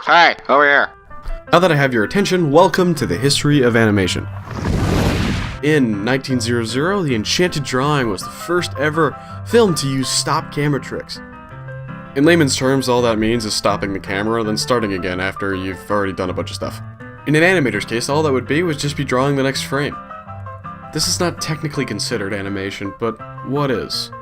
Hey, over here. Now that I have your attention, welcome to the history of animation. In 1900, The Enchanted Drawing was the first ever film to use stop camera tricks. In layman's terms, all that means is stopping the camera, then starting again after you've already done a bunch of stuff. In an animator's case, all that would be was just be drawing the next frame. This is not technically considered animation, but what is?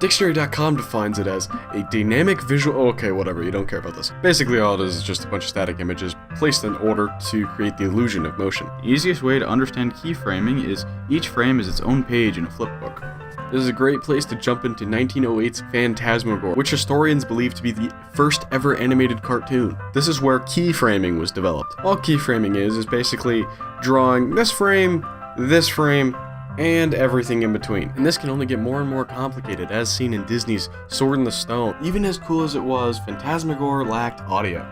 Dictionary.com defines it as a dynamic visual... Okay, whatever, you don't care about this. Basically, all it is just a bunch of static images placed in order to create the illusion of motion. The easiest way to understand keyframing is each frame is its own page in a flipbook. This is a great place to jump into 1908's Phantasmagoria, which historians believe to be the first ever animated cartoon. This is where keyframing was developed. All keyframing is basically drawing this frame, and everything in between. And this can only get more and more complicated, as seen in Disney's Sword in the Stone. Even as cool as it was, Phantasmagoria lacked audio.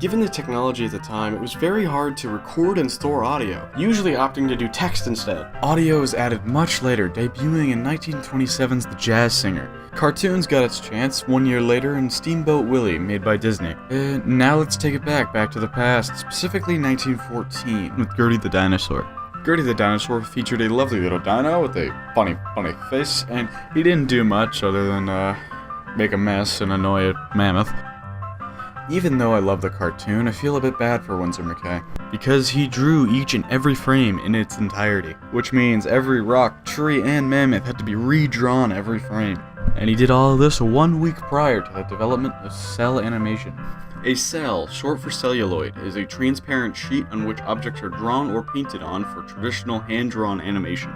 Given the technology at the time, it was very hard to record and store audio, usually opting to do text instead. Audio was added much later, debuting in 1927's The Jazz Singer. Cartoons got its chance 1 year later in Steamboat Willie, made by Disney. Now let's take it back to the past, specifically 1914, with Gertie the Dinosaur. Gertie the Dinosaur featured a lovely little dino with a funny face, and he didn't do much other than make a mess and annoy a mammoth. Even though I love the cartoon, I feel a bit bad for Winsor McCay, because he drew each and every frame in its entirety, which means every rock, tree, and mammoth had to be redrawn every frame. And he did all of this 1 week prior to the development of cell animation. A cell, short for celluloid, is a transparent sheet on which objects are drawn or painted on for traditional hand-drawn animation.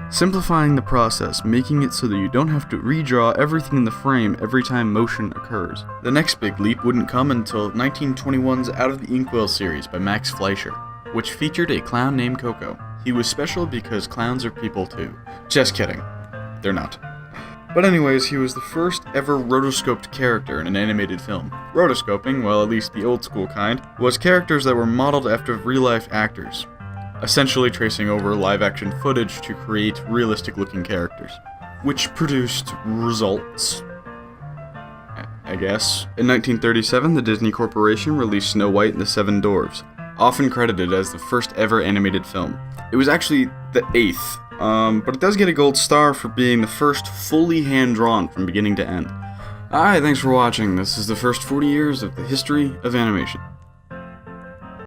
Simplifying the process, making it so that you don't have to redraw everything in the frame every time motion occurs. The next big leap wouldn't come until 1921's Out of the Inkwell series by Max Fleischer, which featured a clown named Coco. He was special because clowns are people too. Just kidding. They're not. But anyways, he was the first ever rotoscoped character in an animated film. Rotoscoping, well at least the old school kind, was characters that were modeled after real-life actors, essentially tracing over live-action footage to create realistic-looking characters, which produced results, I guess. In 1937, the Disney Corporation released Snow White and the Seven Dwarfs, often credited as the first ever animated film. It was actually the 8th, but it does get a gold star for being the first fully hand-drawn from beginning to end. Alright, thanks for watching. This is the first 40 years of the history of animation.